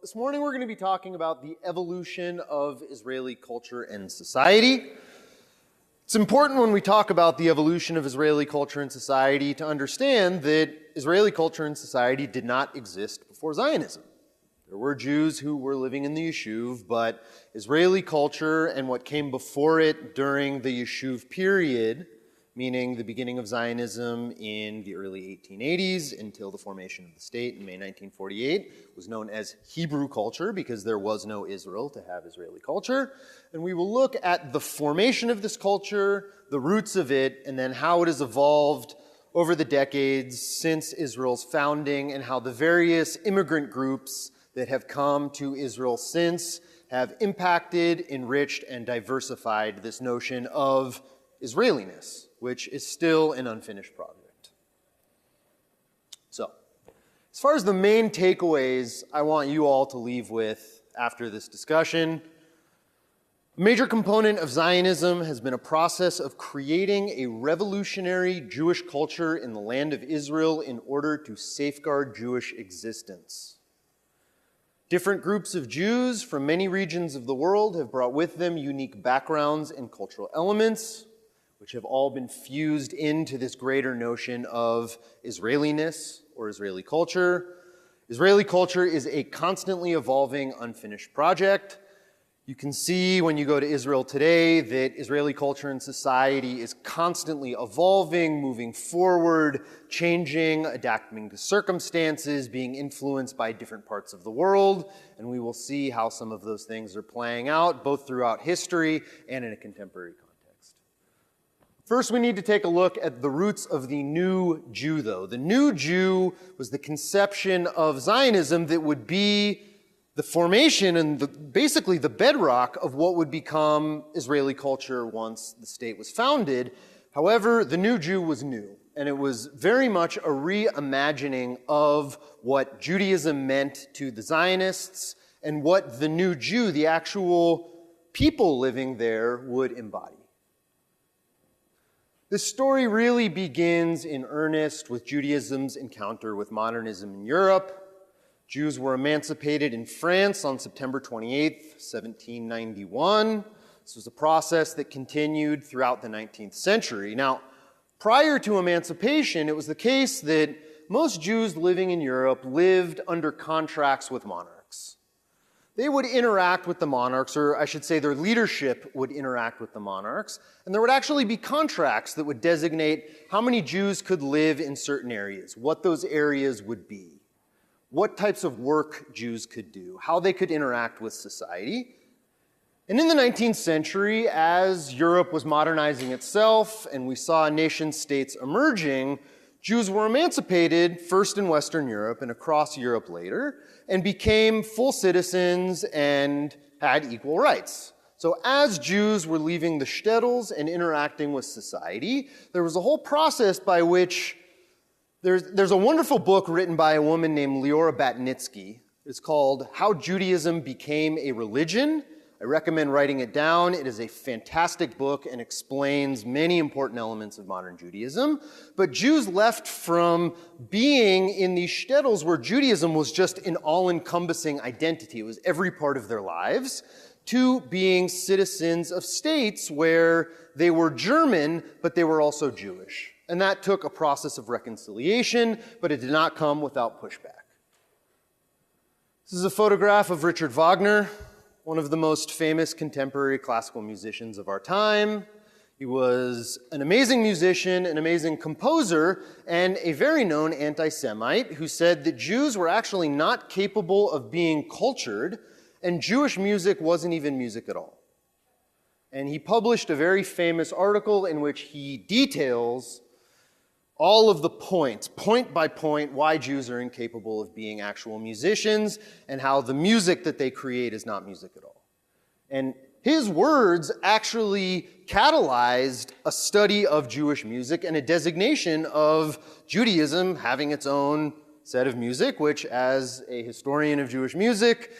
this morning we're going to be talking about the evolution of Israeli culture and society. It's important when we talk about the evolution of Israeli culture and society to understand that Israeli culture and society did not exist before Zionism. There were Jews who were living in the Yishuv, but Israeli culture and what came before it during the Yishuv period, meaning the beginning of Zionism in the early 1880s until the formation of the state in May 1948, was known as Hebrew culture because there was no Israel to have Israeli culture. And we will look at the formation of this culture, the roots of it, and then how it has evolved over the decades since Israel's founding and how the various immigrant groups that have come to Israel since have impacted, enriched, and diversified this notion of Israeliness, which is still an unfinished project. So, as far as the main takeaways I want you all to leave with after this discussion, a major component of Zionism has been a process of creating a revolutionary Jewish culture in the land of Israel in order to safeguard Jewish existence. Different groups of Jews from many regions of the world have brought with them unique backgrounds and cultural elements, which have all been fused into this greater notion of Israeliness or Israeli culture. Israeli culture is a constantly evolving, unfinished project. You can see when you go to Israel today that Israeli culture and society is constantly evolving, moving forward, changing, adapting to circumstances, being influenced by different parts of the world. And we will see how some of those things are playing out, both throughout history and in a contemporary context. First, we need to take a look at the roots of the new Jew, though. The new Jew was the conception of Zionism that would be the formation and basically the bedrock of what would become Israeli culture once the state was founded. However, the new Jew was new, and it was very much a reimagining of what Judaism meant to the Zionists and what the new Jew, the actual people living there, would embody. This story really begins in earnest with Judaism's encounter with modernism in Europe. Jews were emancipated in France on September 28th, 1791. This was a process that continued throughout the 19th century. Now, prior to emancipation, it was the case that most Jews living in Europe lived under contracts with monarchs. They would interact with the monarchs, or I should say their leadership would interact with the monarchs, and there would actually be contracts that would designate how many Jews could live in certain areas, what those areas would be, what types of work Jews could do, how they could interact with society. And in the 19th century, as Europe was modernizing itself and we saw nation states emerging, Jews were emancipated first in Western Europe and across Europe later, and became full citizens and had equal rights. So as Jews were leaving the shtetls and interacting with society, there was a whole process by which There's a wonderful book written by a woman named Leora Batnitsky. It's called How Judaism Became a Religion. I recommend writing it down. It is a fantastic book and explains many important elements of modern Judaism. But Jews left from being in these shtetls where Judaism was just an all-encompassing identity. It was every part of their lives, to being citizens of states where they were German, but they were also Jewish. And that took a process of reconciliation, but it did not come without pushback. This is a photograph of Richard Wagner, one of the most famous contemporary classical musicians of our time. He was an amazing musician, an amazing composer, and a very known anti-Semite who said that Jews were actually not capable of being cultured, and Jewish music wasn't even music at all. And he published a very famous article in which he details all of the points, point by point, why Jews are incapable of being actual musicians and how the music that they create is not music at all. And his words actually catalyzed a study of Jewish music and a designation of Judaism having its own set of music, which as a historian of Jewish music,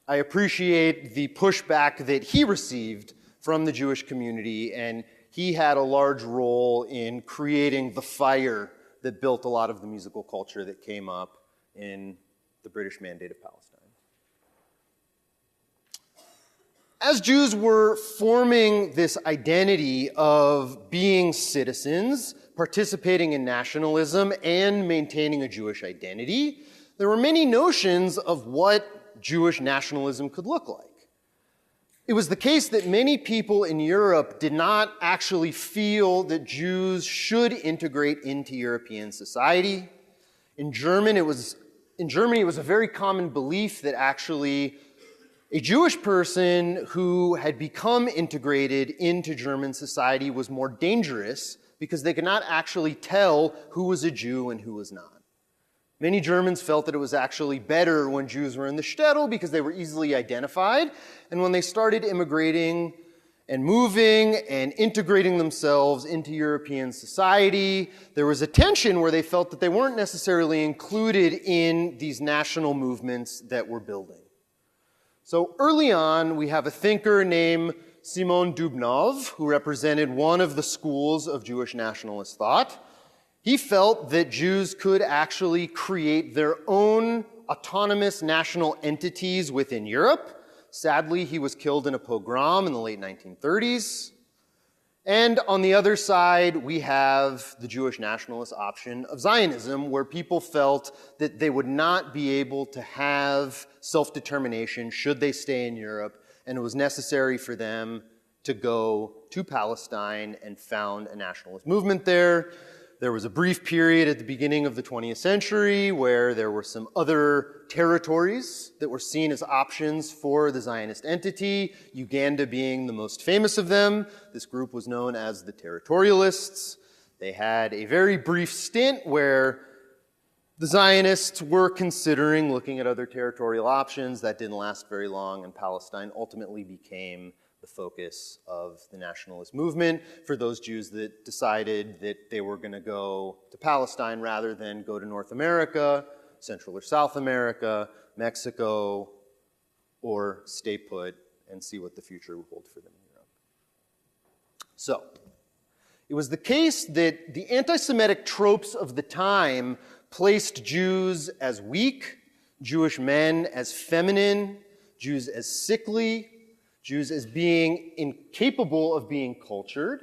I appreciate the pushback that he received from the Jewish community, and he had a large role in creating the fire that built a lot of the musical culture that came up in the British Mandate of Palestine. As Jews were forming this identity of being citizens, participating in nationalism, and maintaining a Jewish identity, there were many notions of what Jewish nationalism could look like. It was the case that many people in Europe did not actually feel that Jews should integrate into European society. In Germany, it was a very common belief that actually a Jewish person who had become integrated into German society was more dangerous because they could not actually tell who was a Jew and who was not. Many Germans felt that it was actually better when Jews were in the shtetl because they were easily identified, and when they started immigrating and moving and integrating themselves into European society, there was a tension where they felt that they weren't necessarily included in these national movements that were building. So early on, we have a thinker named Simon Dubnov, who represented one of the schools of Jewish nationalist thought. He felt that Jews could actually create their own autonomous national entities within Europe. Sadly, he was killed in a pogrom in the late 1930s. And on the other side, we have the Jewish nationalist option of Zionism, where people felt that they would not be able to have self-determination should they stay in Europe, and it was necessary for them to go to Palestine and found a nationalist movement there. There was a brief period at the beginning of the 20th century where there were some other territories that were seen as options for the Zionist entity, Uganda being the most famous of them. This group was known as the Territorialists. They had a very brief stint where the Zionists were considering looking at other territorial options. That didn't last very long, and Palestine ultimately became the focus of the nationalist movement for those Jews that decided that they were going to go to Palestine rather than go to North America, Central or South America, Mexico, or stay put and see what the future would hold for them in Europe. So, it was the case that the anti-Semitic tropes of the time placed Jews as weak, Jewish men as feminine, Jews as sickly, Jews as being incapable of being cultured.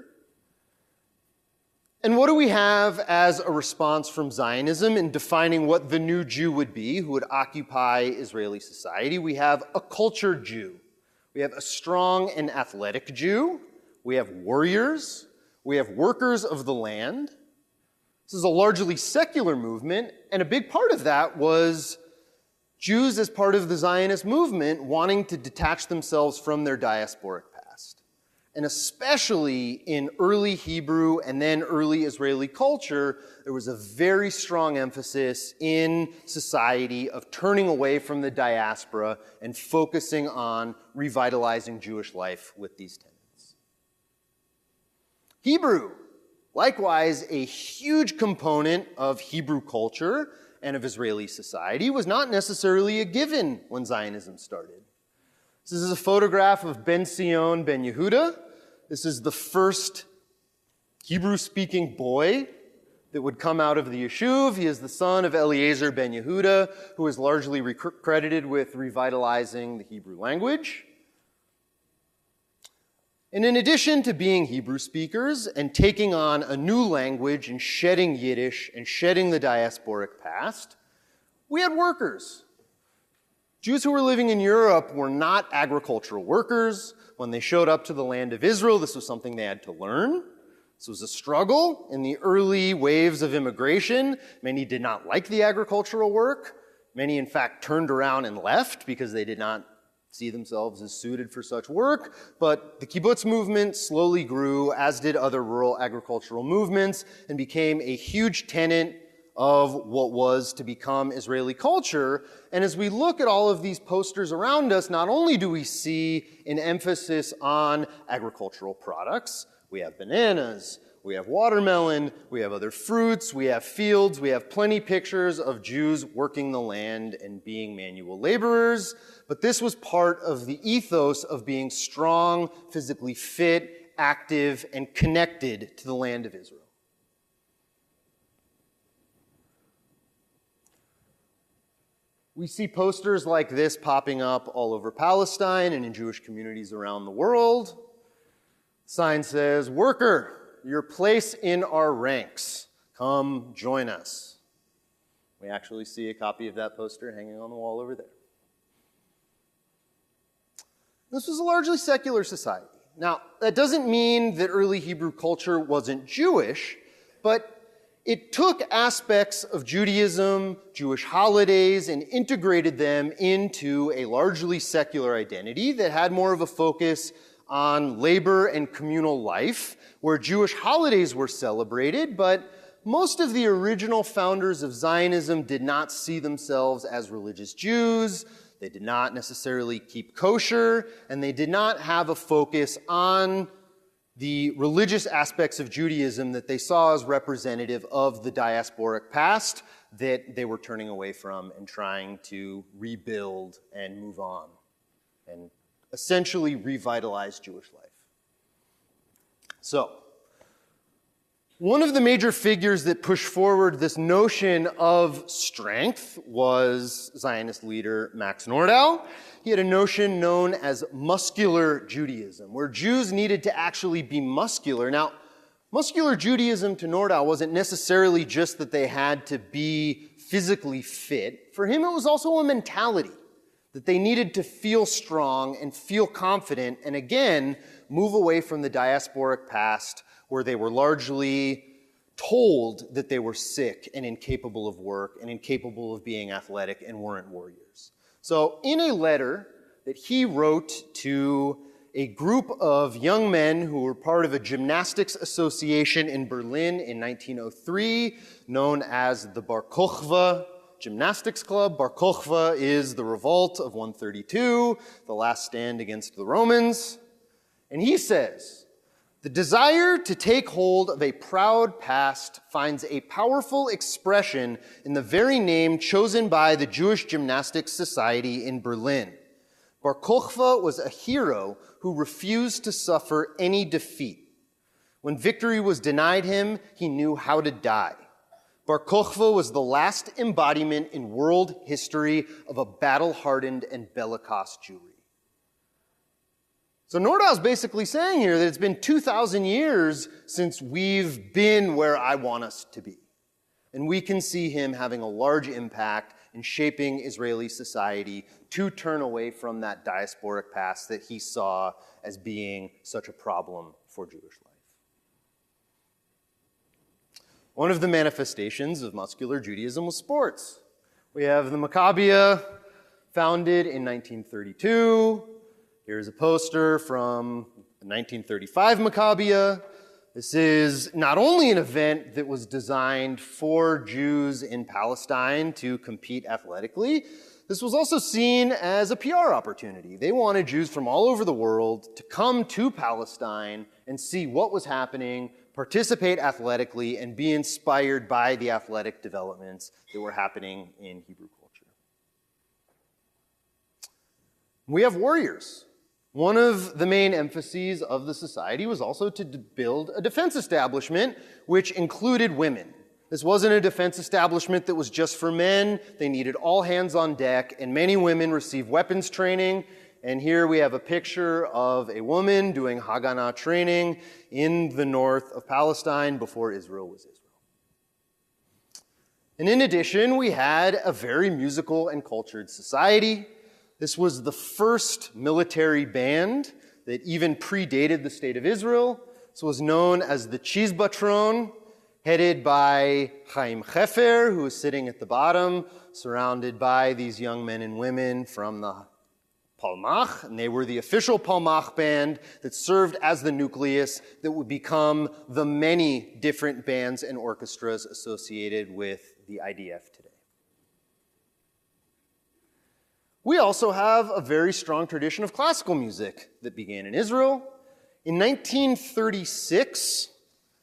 And what do we have as a response from Zionism in defining what the new Jew would be, who would occupy Israeli society? We have a cultured Jew. We have a strong and athletic Jew. We have warriors. We have workers of the land. This is a largely secular movement, and a big part of that was Jews, as part of the Zionist movement, wanting to detach themselves from their diasporic past. And especially in early Hebrew and then early Israeli culture, there was a very strong emphasis in society of turning away from the diaspora and focusing on revitalizing Jewish life with these tenets. Hebrew, likewise a huge component of Hebrew culture and of Israeli society, was not necessarily a given when Zionism started. This is a photograph of Ben Sion Ben Yehuda. This is the first Hebrew-speaking boy that would come out of the yeshuv. He is the son of Eliezer Ben Yehuda, who is largely credited with revitalizing the Hebrew language. And in addition to being Hebrew speakers and taking on a new language and shedding Yiddish and shedding the diasporic past, we had workers. Jews who were living in Europe were not agricultural workers. When they showed up to the land of Israel, this was something they had to learn. This was a struggle in the early waves of immigration. Many did not like the agricultural work. Many, in fact, turned around and left because they did not see themselves as suited for such work, but the kibbutz movement slowly grew, as did other rural agricultural movements, and became a huge tenet of what was to become Israeli culture. And as we look at all of these posters around us, not only do we see an emphasis on agricultural products, we have bananas, we have watermelon, we have other fruits, we have fields, we have plenty pictures of Jews working the land and being manual laborers. But this was part of the ethos of being strong, physically fit, active, and connected to the land of Israel. We see posters like this popping up all over Palestine and in Jewish communities around the world. The sign says, "Worker, your place in our ranks. Come join us." We actually see a copy of that poster hanging on the wall over there. This was a largely secular society. Now, that doesn't mean that early Hebrew culture wasn't Jewish, but it took aspects of Judaism, Jewish holidays, and integrated them into a largely secular identity that had more of a focus on labor and communal life, where Jewish holidays were celebrated, but most of the original founders of Zionism did not see themselves as religious Jews. They did not necessarily keep kosher, and they did not have a focus on the religious aspects of Judaism that they saw as representative of the diasporic past that they were turning away from and trying to rebuild and move on and essentially revitalize Jewish life. So, one of the major figures that pushed forward this notion of strength was Zionist leader Max Nordau. He had a notion known as muscular Judaism, where Jews needed to actually be muscular. Now, muscular Judaism to Nordau wasn't necessarily just that they had to be physically fit. For him, it was also a mentality, that they needed to feel strong and feel confident, and again, move away from the diasporic past where they were largely told that they were sick and incapable of work and incapable of being athletic and weren't warriors. So in a letter that he wrote to a group of young men who were part of a gymnastics association in Berlin in 1903, known as the Bar Kochva Gymnastics Club. Bar Kochva is the revolt of 132, the last stand against the Romans. And he says, "The desire to take hold of a proud past finds a powerful expression in the very name chosen by the Jewish Gymnastics Society in Berlin. Bar Kochva was a hero who refused to suffer any defeat. When victory was denied him, he knew how to die. Bar Kochva was the last embodiment in world history of a battle-hardened and bellicose Jewry." So Nordau's basically saying here that it's been 2,000 years since we've been where I want us to be. And we can see him having a large impact in shaping Israeli society to turn away from that diasporic past that he saw as being such a problem for Jewish life. One of the manifestations of muscular Judaism was sports. We have the MACCABIAH, founded in 1932. Here's a poster from the 1935 MACCABIAH. This is not only an event that was designed for Jews in Palestine to compete athletically, this was also seen as a PR opportunity. They wanted Jews from all over the world to come to Palestine and see what was happening, participate athletically, and be inspired by the athletic developments that were happening in Hebrew culture. We have warriors. One of the main emphases of the society was also to build a defense establishment, which included women. This wasn't a defense establishment that was just for men. They needed all hands on deck, and many women received weapons training. And here we have a picture of a woman doing Haganah training in the north of Palestine before Israel was Israel. And in addition, we had a very musical and cultured society. This was the first military band that even predated the state of Israel. This was known as the Chizbatron, headed by Chaim Hefer, who is sitting at the bottom, surrounded by these young men and women from the Palmach, and they were the official Palmach band that served as the nucleus that would become the many different bands and orchestras associated with the IDF today. We also have a very strong tradition of classical music that began in Israel. In 1936,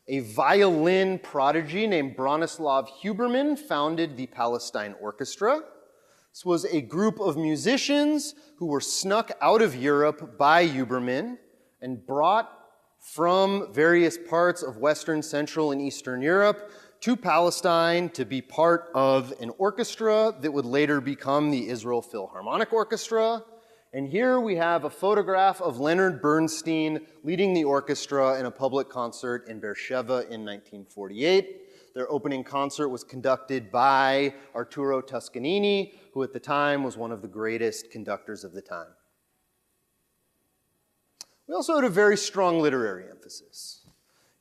a violin prodigy named Bronislav Huberman founded the Palestine Orchestra. This was a group of musicians who were snuck out of Europe by Huberman and brought from various parts of Western, Central, and Eastern Europe to Palestine to be part of an orchestra that would later become the Israel Philharmonic Orchestra. And here we have a photograph of Leonard Bernstein leading the orchestra in a public concert in Beersheba in 1948. Their opening concert was conducted by Arturo Toscanini, who at the time was one of the greatest conductors of the time. We also had a very strong literary emphasis.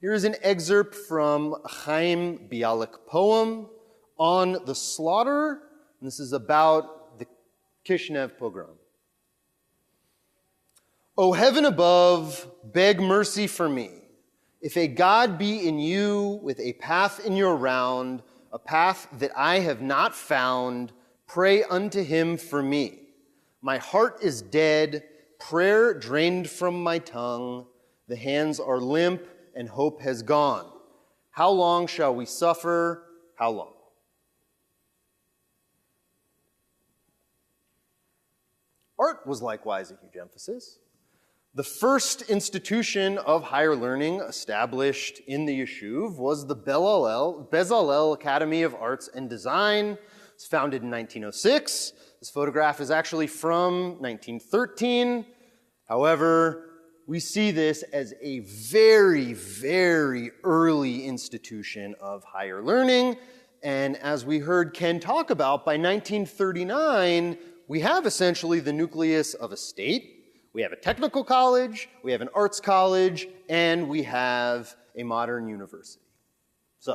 Here is an excerpt from a Chaim Bialik poem on the slaughter, and this is about the Kishinev pogrom. O heaven above, beg mercy for me. If a God be in you with a path in your round, a path that I have not found, pray unto him for me. My heart is dead, prayer drained from my tongue, the hands are limp and hope has gone. How long shall we suffer? How long? Art was likewise a huge emphasis. The first institution of higher learning established in the Yeshuv was the Bezalel Academy of Arts and Design. It was founded in 1906. This photograph is actually from 1913. However, we see this as a very, very early institution of higher learning. And as we heard Ken talk about, by 1939, we have essentially the nucleus of a state. We have a technical college, we have an arts college, and we have a modern university. So,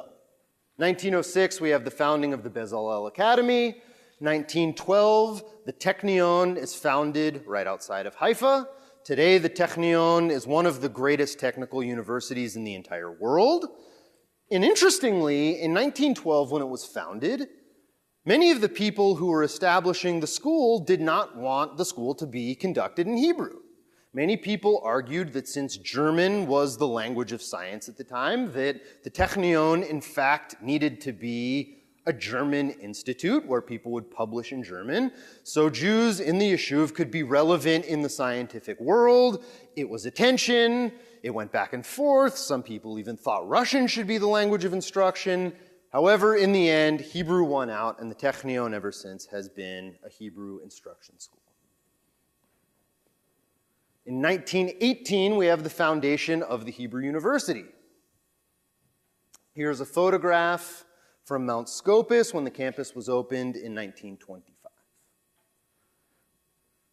1906, we have the founding of the Bezalel Academy. 1912, the TECHNION is founded right outside of Haifa. Today, the TECHNION is one of the greatest technical universities in the entire world. And interestingly, in 1912, when it was founded, many of the people who were establishing the school did not want the school to be conducted in Hebrew. Many people argued that since German was the language of science at the time, that the Technion, in fact, needed to be a German institute where people would publish in German, so Jews in the Yeshuv could be relevant in the scientific world. It was a tension. It went back and forth. Some people even thought Russian should be the language of instruction. However, in the end, Hebrew won out, and the Technion ever since has been a Hebrew instruction school. In 1918, we have the foundation of the Hebrew University. Here's a photograph from Mount Scopus when the campus was opened in 1925.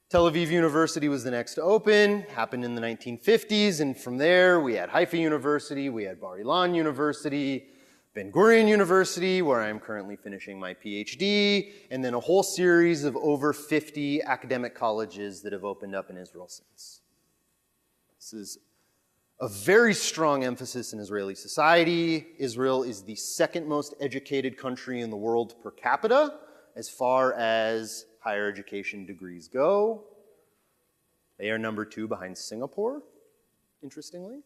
Tel Aviv University was the next to open, happened in the 1950s, and from there we had Haifa University, we had Bar Ilan University, Ben Gurion University, where I'm currently finishing my PhD, and then a whole series of over 50 academic colleges that have opened up in Israel since. This is a very strong emphasis in Israeli society. Israel is the second most educated country in the world per capita as far as higher education degrees go. They are number 2 behind Singapore, interestingly.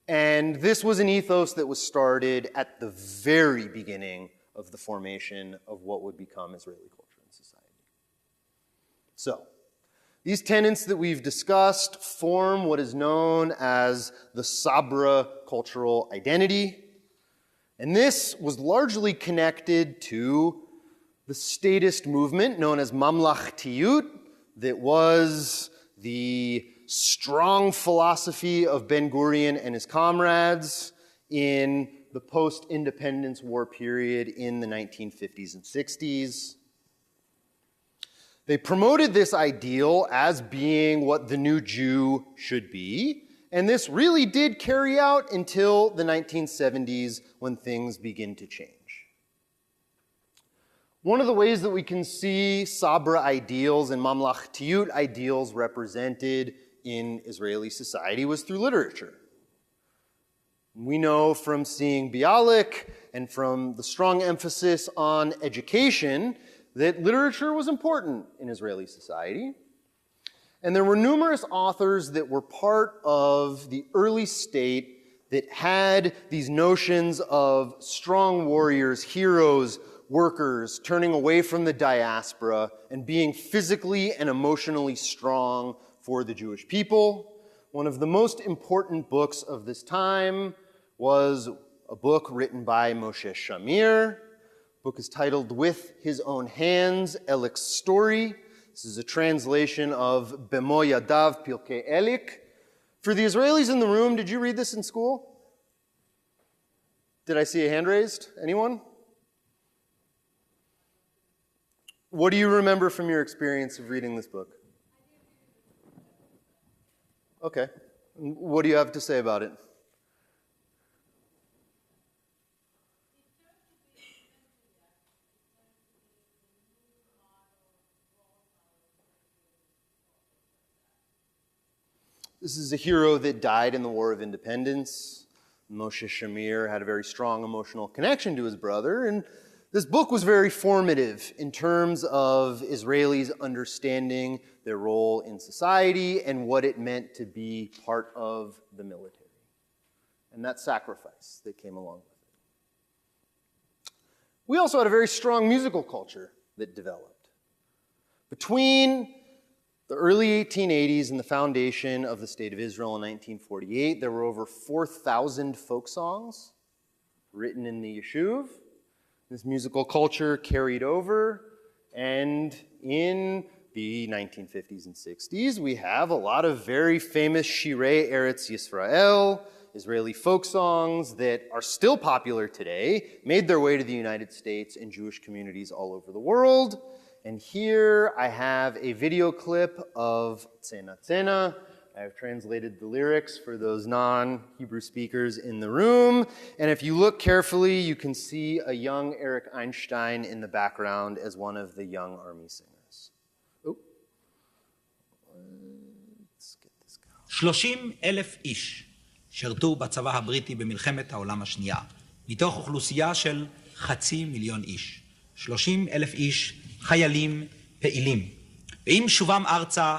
And this was an ethos that was started at the very beginning of the formation of what would become Israeli culture and society. So, these tenets that we've discussed form what is known as the SABRA cultural identity. And this was largely connected to the statist movement known as Mamlachtiyut, that was the strong philosophy of Ben Gurion and his comrades in the post-independence war period in the 1950s and 60s. They promoted this ideal as being what the new Jew should be, and this really did carry out until the 1970s when things begin to change. One of the ways that we can see Sabra ideals and Mamlachtiyut ideals represented in Israeli society was through literature. We know from seeing Bialik and from the strong emphasis on education that literature was important in Israeli society. And there were numerous authors that were part of the early state that had these notions of strong warriors, heroes, workers, turning away from the diaspora and being physically and emotionally strong for the Jewish people. One of the most important books of this time was a book written by Moshe Shamir. The book is titled With His Own Hands, Elik's Story. This is a translation of Bemo Yadav Pilkei Elik. For the Israelis in the room, did you read this in school? Did I see a hand raised? Anyone? What do you remember from your experience of reading this book? Okay. What do you have to say about it? This is a hero that died in the War of Independence. Moshe Shamir had a very strong emotional connection to his brother, and this book was very formative in terms of Israelis understanding their role in society and what it meant to be part of the military, and that sacrifice that came along with it. We also had a very strong musical culture that developed. Between the early 1880s and the foundation of the State of Israel in 1948, there were over 4,000 folk songs written in the Yishuv. This musical culture carried over, and in the 1950s and 60s, we have a lot of very famous Shirei Eretz Yisrael, Israeli folk songs that are still popular today, made their way to the United States and Jewish communities all over the world. And here I have a video clip of Tzena Tzena. I have translated the lyrics for those non-Hebrew speakers in the room. And if you look carefully, you can see a young Eric Einstein in the background as one of the young army singers. Oh. Let's get this going. 30,000 איש שרתו בצבא הבריטי במלחמת העולם השנייה, מתוך אוכלוסייה של 500,000 איש. 30,000 איש חיילים פעילים. ועם שובם ארצה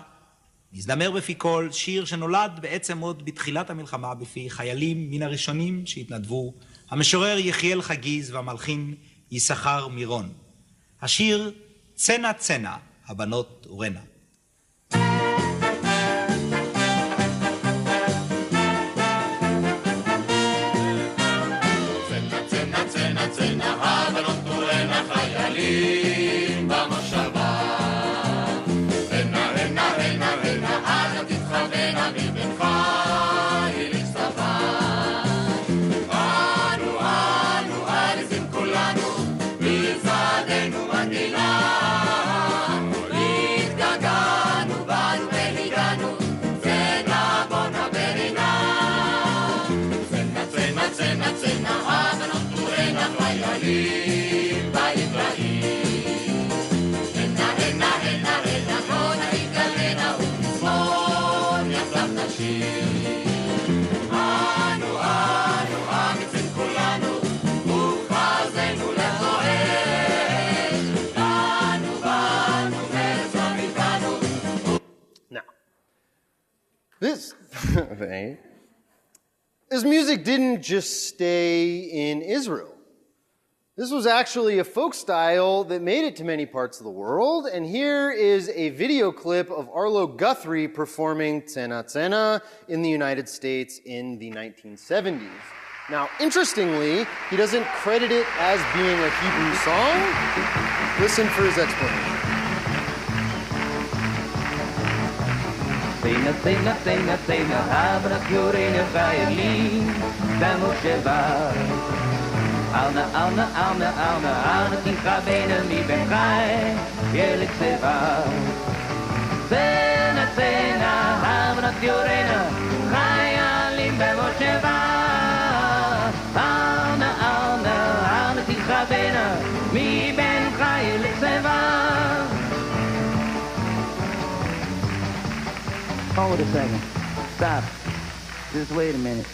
נזדמר בפי כל שיר שנולד בעצם עוד בתחילת המלחמה בפי חיילים מן הראשונים שהתנדבו, המשורר יחיאל חגיז והמלחין יששכר מירון. השיר צנע צנע, הבנות ורנה. This music didn't just stay in Israel. This was actually a folk style that made it to many parts of the world, and here is a video clip of Arlo Guthrie performing Tzena Tzena in the United States in the 1970s. Now, interestingly, he doesn't credit it as being a Hebrew song. Listen for his explanation. Tzena, tzena, tzena, tzena, הבנות גוריון חיילים במושבה. ארנה, ארנה, ארנה, ארנה, ארנה תתחבנה מבן חי, ילד צבא. tzena, tzena, הבנות גוריון חיילים במושבה. ארנה, ארנה, ארנה תתחבנה מבן חי, ילד צבא. Hold a second. Stop. Just wait a minute.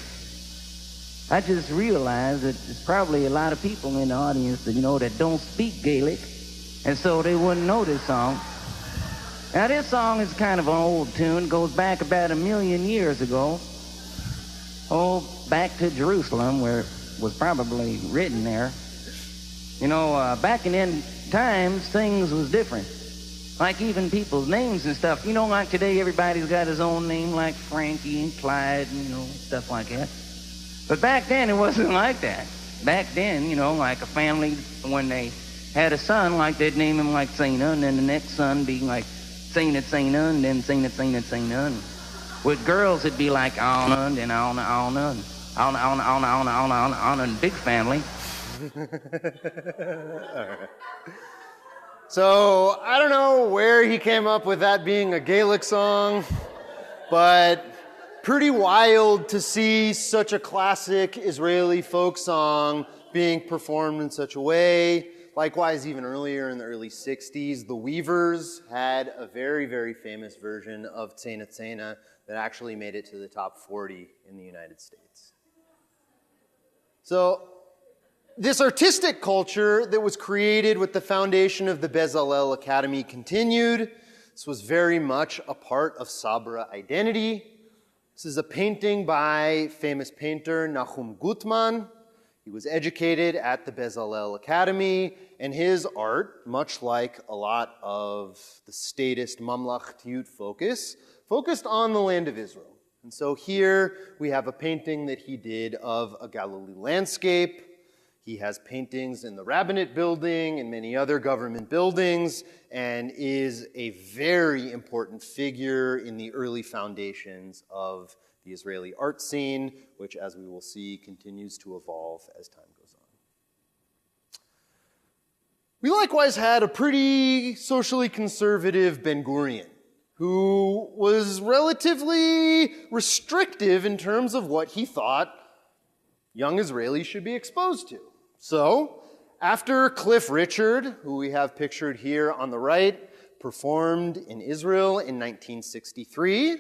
I just realized that there's probably a lot of people in the audience that, that don't speak Gaelic, and so they wouldn't know this song. Now, this song is kind of an old tune, goes back about 1 million years ago. Oh, back to Jerusalem, where it was probably written there. Back in them times, things was different. Like even people's names and stuff. Like today everybody's got his own name, like Frankie and Clyde and, stuff like that. But back then, it wasn't like that. Back then, you know, like a family, when they had a son, like they'd name him like Sina, and then the next son be like Sina, and then Sina. And with girls, it'd be like Anna, and then Anna, and big family. All right. So I don't know where he came up with that being a Gaelic song, but pretty wild to see such a classic Israeli folk song being performed in such a way. Likewise, even earlier in the early 60s, the Weavers had a very, very famous version of Tzena Tzena that actually made it to the top 40 in the United States. So this artistic culture that was created with the foundation of the Bezalel Academy continued. This was very much a part of Sabra identity. This is a painting by famous painter Nahum Gutman. He was educated at the Bezalel Academy, and his art, much like a lot of the statist Mamlachtiyut focused on the land of Israel. And so here we have a painting that he did of a Galilee landscape. He has paintings in the Rabbinate building and many other government buildings, and is a very important figure in the early foundations of the Israeli art scene, which, as we will see, continues to evolve as time goes on. We likewise had a pretty socially conservative Ben Gurion, who was relatively restrictive in terms of what he thought young Israelis should be exposed to. So, after Cliff Richard, who we have pictured here on the right, performed in Israel in 1963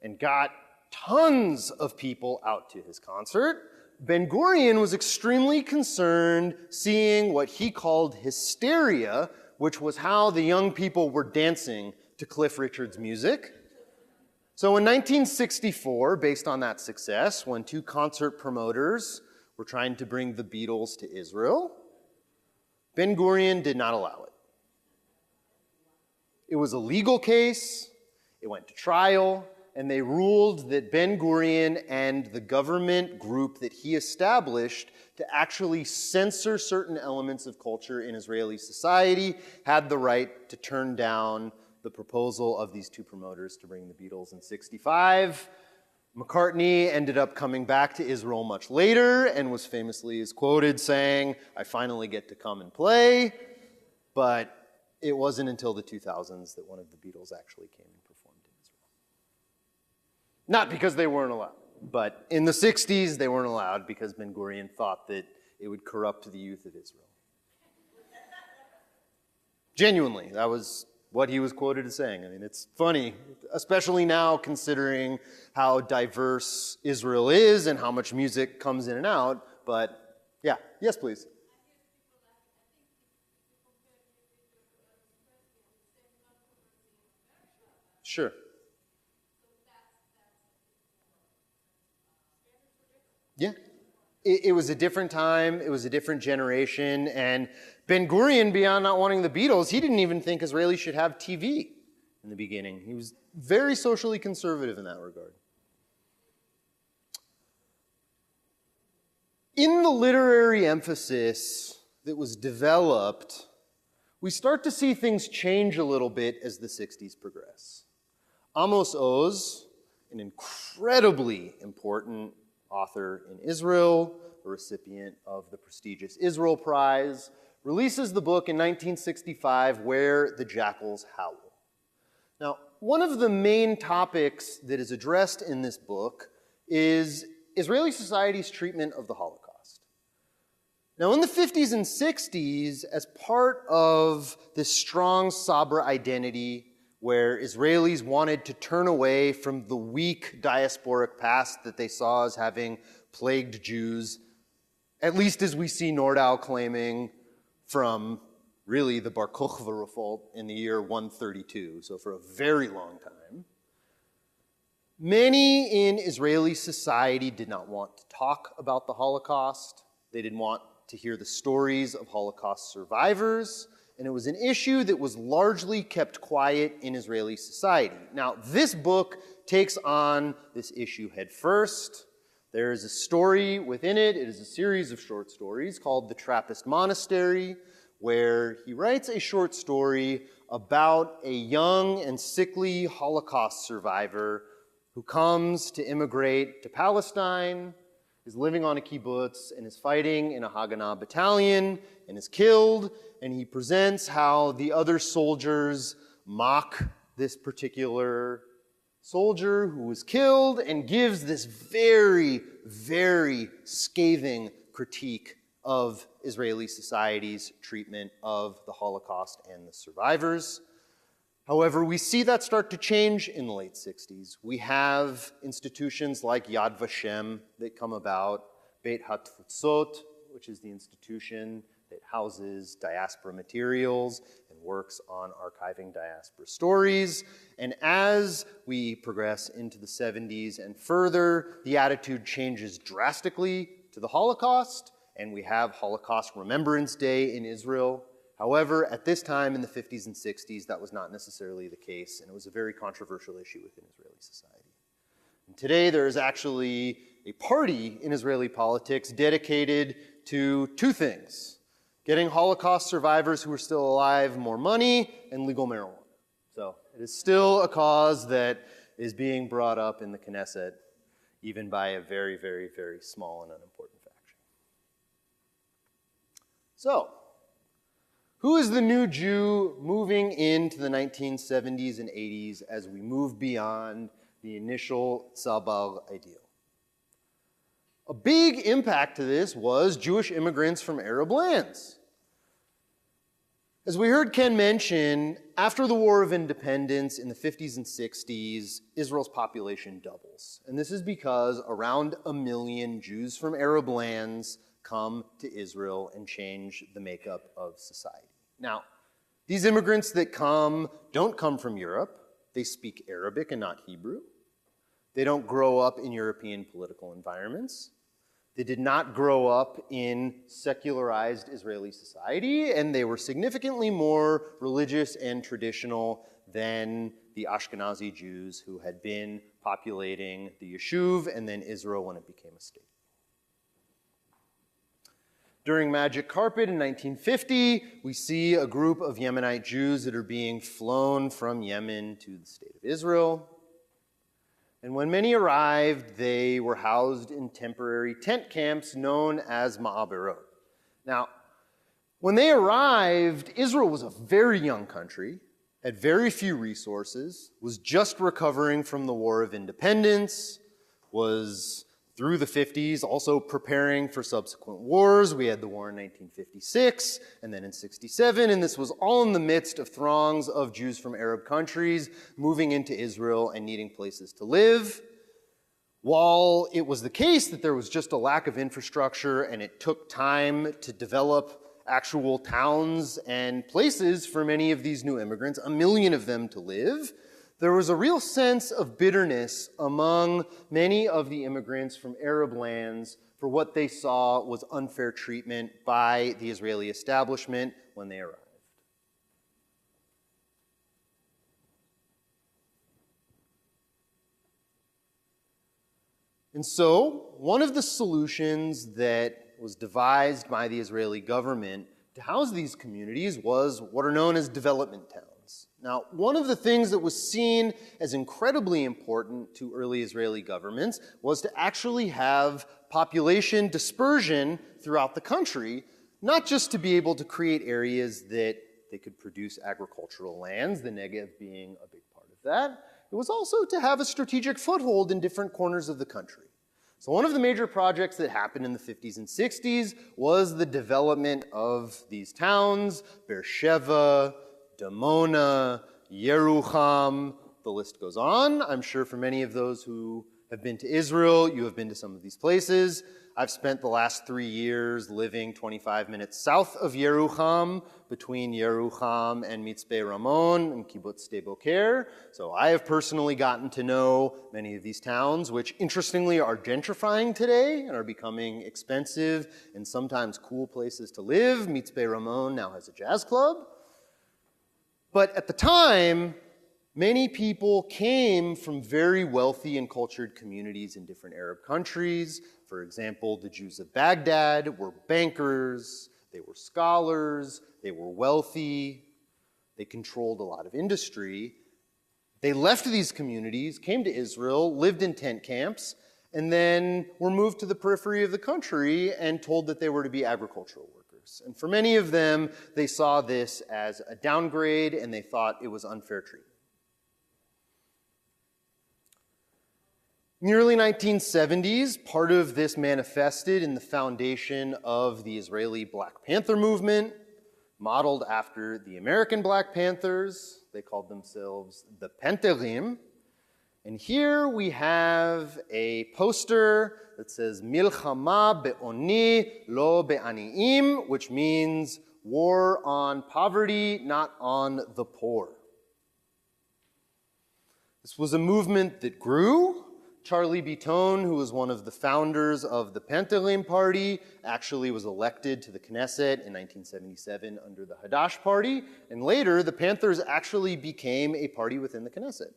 and got tons of people out to his concert, Ben Gurion was extremely concerned seeing what he called hysteria, which was how the young people were dancing to Cliff Richard's music. So in 1964, based on that success, when two concert promoters were trying to bring the Beatles to Israel, Ben Gurion did not allow it. It was a legal case, it went to trial, and they ruled that Ben Gurion and the government group that he established to actually censor certain elements of culture in Israeli society had the right to turn down the proposal of these two promoters to bring the Beatles in '65. McCartney ended up coming back to Israel much later and was famously is quoted saying, "I finally get to come and play," but it wasn't until the 2000s that one of the Beatles actually came and performed in Israel. Not because they weren't allowed, but in the 60s they weren't allowed because Ben Gurion thought that it would corrupt the youth of Israel. Genuinely, that was what he was quoted as saying. I mean, it's funny, especially now considering how diverse Israel is and how much music comes in and out, but yeah, yes please. Sure. Yeah. It was a different time, it was a different generation, and Ben Gurion, beyond not wanting the Beatles, he didn't even think Israelis should have TV in the beginning. He was very socially conservative in that regard. In the literary emphasis that was developed, we start to see things change a little bit as the 60s progress. Amos Oz, an incredibly important author in Israel, a recipient of the prestigious Israel Prize, releases the book in 1965, Where the Jackals Howl. Now, one of the main topics that is addressed in this book is Israeli society's treatment of the Holocaust. Now, in the 50s and 60s, as part of this strong Sabra identity, where Israelis wanted to turn away from the weak diasporic past that they saw as having plagued Jews, at least as we see NORDAU claiming from really the Bar Kokhba revolt in the year 132, so for a very long time. Many in Israeli society did not want to talk about the Holocaust. They didn't want to hear the stories of Holocaust survivors, and it was an issue that was largely kept quiet in Israeli society. Now, this book takes on this issue head first. There is a story within it. It is a series of short stories called The Trappist Monastery, where he writes a short story about a young and sickly Holocaust survivor who comes to immigrate to Palestine, is living on a kibbutz, and is fighting in a Haganah battalion, and is killed, and he presents how the other soldiers mock this particular soldier who was killed, and gives this very, very scathing critique of Israeli society's treatment of the Holocaust and the survivors. However, we see that start to change in the late 60s. We have institutions like Yad Vashem that come about, Beit HaTfutzot, which is the institution that houses diaspora materials and works on archiving diaspora stories. And as we progress into the 70s and further, the attitude changes drastically to the Holocaust, and we have Holocaust Remembrance Day in Israel. However, at this time in the 50s and 60s, that was not necessarily the case, and it was a very controversial issue within Israeli society. And today, there is actually a party in Israeli politics dedicated to two things: getting Holocaust survivors who are still alive more money, and legal marijuana. So it is still a cause that is being brought up in the Knesset, even by a very, very, very small and unimportant faction. So, who is the new Jew moving into the 1970s and 80s as we move beyond the initial Tzabar ideal? A big impact to this was Jewish immigrants from Arab lands. As we heard Ken mention, after the War of Independence in the 50s and 60s, Israel's population doubles. And this is because around 1 million Jews from Arab lands come to Israel and change the makeup of society. Now, these immigrants that come don't come from Europe. They speak Arabic and not Hebrew. They don't grow up in European political environments. They did not grow up in secularized Israeli society, and they were significantly more religious and traditional than the Ashkenazi Jews who had been populating the Yeshuv and then Israel when it became a state. During Magic Carpet in 1950, we see a group of Yemenite Jews that are being flown from Yemen to the state of Israel. And when many arrived, they were housed in temporary tent camps known as ma'aberot. Now, when they arrived, Israel was a very young country, had very few resources, was just recovering from the War of Independence, was through the 50s also preparing for subsequent wars. We had the war in 1956 and then in 67, and this was all in the midst of throngs of Jews from Arab countries moving into Israel and needing places to live. While it was the case that there was just a lack of infrastructure and it took time to develop actual towns and places for many of these new immigrants, 1 million of them to live, there was a real sense of bitterness among many of the immigrants from Arab lands for what they saw was unfair treatment by the Israeli establishment when they arrived. And so, one of the solutions that was devised by the Israeli government to house these communities was what are known as development towns. Now, one of the things that was seen as incredibly important to early Israeli governments was to actually have population dispersion throughout the country, not just to be able to create areas that they could produce agricultural lands, the Negev being a big part of that. It was also to have a strategic foothold in different corners of the country. So one of the major projects that happened in the 50s and 60s was the development of these towns, Beersheba, Dimona, Yerucham, the list goes on. I'm sure for many of those who have been to Israel, you have been to some of these places. I've spent the last 3 years living 25 minutes south of Yerucham, between Yerucham and Mitzpe Ramon and Kibbutz Sde Boker. So I have personally gotten to know many of these towns, which interestingly are gentrifying today and are becoming expensive and sometimes cool places to live. Mitzpe Ramon now has a jazz club. But at the time, Many people came from very wealthy and cultured communities in different Arab countries. For example, the Jews of Baghdad were bankers, they were scholars, they were wealthy, they controlled a lot of industry. They left these communities, came to Israel, lived in tent camps, and then were moved to the periphery of the country and told that they were to be agricultural workers. And for many of them, they saw this as a downgrade and they thought it was unfair treatment. In the early 1970s, part of this manifested in the foundation of the Israeli Black Panther movement, modeled after the American Black Panthers. They called themselves the Pantherim. And here we have a poster that says Milchama be'oni lo be'aniim, which means war on poverty, not on the poor. This was a movement that grew. Charlie Biton, who was one of the founders of the Pantherim Party, actually was elected to the Knesset in 1977 under the Hadash Party, and later the Panthers actually became a party within the Knesset.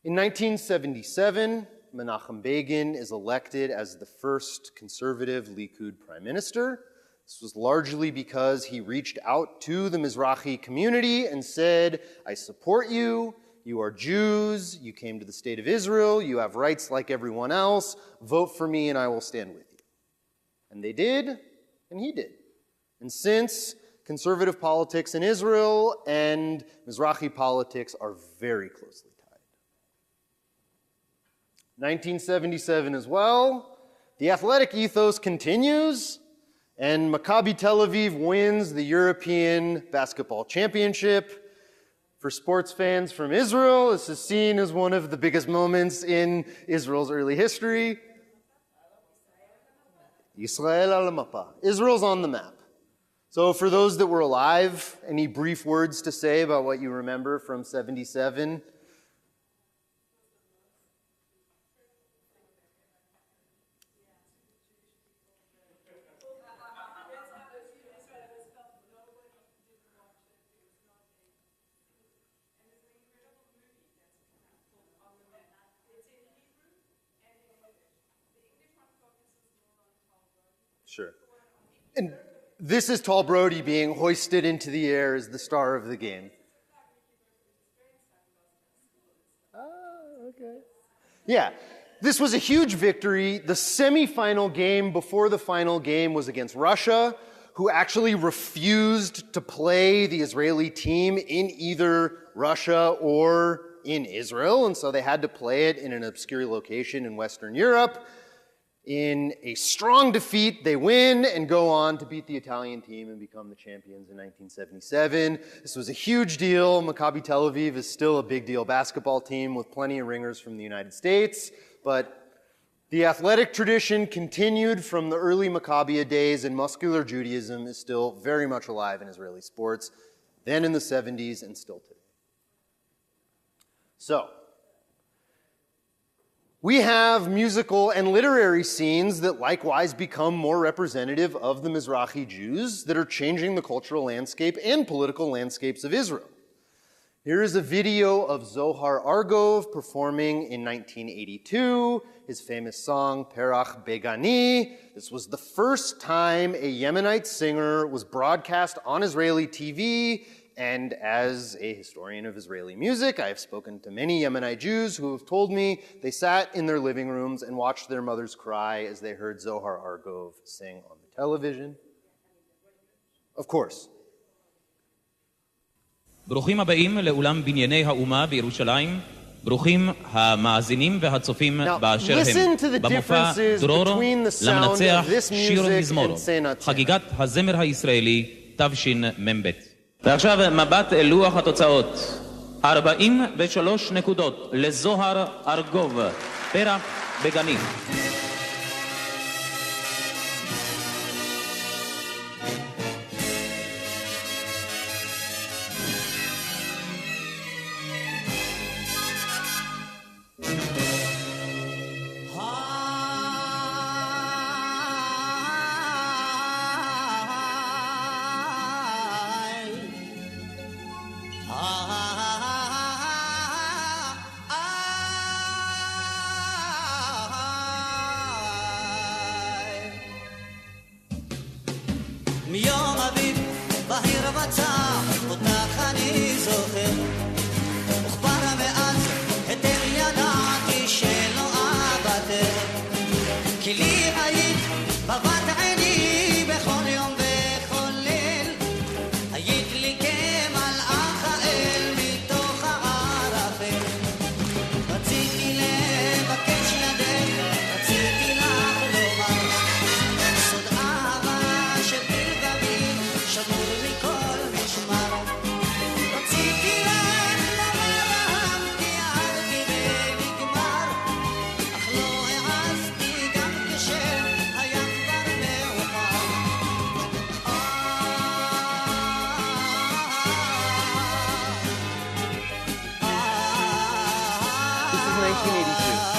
In 1977, Menachem Begin is elected as the first conservative Likud prime minister. This was largely because he reached out to the Mizrahi community and said, I support you, you are Jews, you came to the state of Israel, you have rights like everyone else, vote for me and I will stand with you. And they did, and he did. And since conservative politics in Israel and Mizrahi politics are very closely tied. 1977 as well, the athletic ethos continues. And Maccabi Tel Aviv wins the European Basketball Championship. For sports fans from Israel, this is seen as one of the biggest moments in Israel's early history. Israel al mapa. Israel's on the map. So for those that were alive, any brief words to say about what you remember from 77? Sure. And this is Tall Brody being hoisted into the air as the star of the game. Okay. Yeah, this was a huge victory. The semifinal game before the final game was against Russia, who actually refused to play the Israeli team in either Russia or in Israel, and so they had to play it in an obscure location in Western Europe. In a strong defeat, they win and go on to beat the Italian team and become the champions in 1977. This was a huge deal. Maccabi Tel Aviv is still a big deal basketball team with plenty of ringers from the United States, but the athletic tradition continued from the early MACCABIAH days, and muscular Judaism is still very much alive in Israeli sports, then in the 70s and still today. So, we have musical and literary scenes that likewise become more representative of the Mizrahi Jews that are changing the cultural landscape and political landscapes of Israel. Here is a video of Zohar Argov performing in 1982, his famous song, Perach Begani. This was the first time a Yemenite singer was broadcast on Israeli TV, and as a historian of Israeli music, I have spoken to many Yemenite Jews who have told me they sat in their living rooms and watched their mothers cry as they heard Zohar Argov sing on the television. Of course. ברוכים הבאים לאולם בנייני האומה בירושלים. ברוכים המאזינים והצופים באשר הם. במופע דרור למנצח שיר מזמור. חגיגת הזמר הישראלי תשמ"ב. ועכשיו מבט אל לוח התוצאות. 43 נקודות לזוהר ארגוב, פרח בגני. 1982.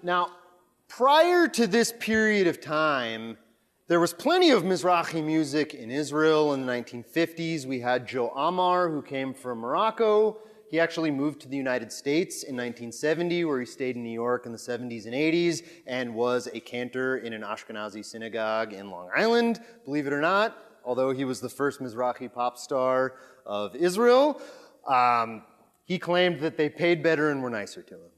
Now, prior to this period of time, there was plenty of Mizrahi music in Israel in the 1950s. We had Joe Amar, who came from Morocco. He actually moved to the United States in 1970, where he stayed in New York in the 70s and 80s, and was a cantor in an Ashkenazi synagogue in Long Island, believe it or not, although he was the first Mizrahi pop star of Israel. He claimed that they paid better and were nicer to him.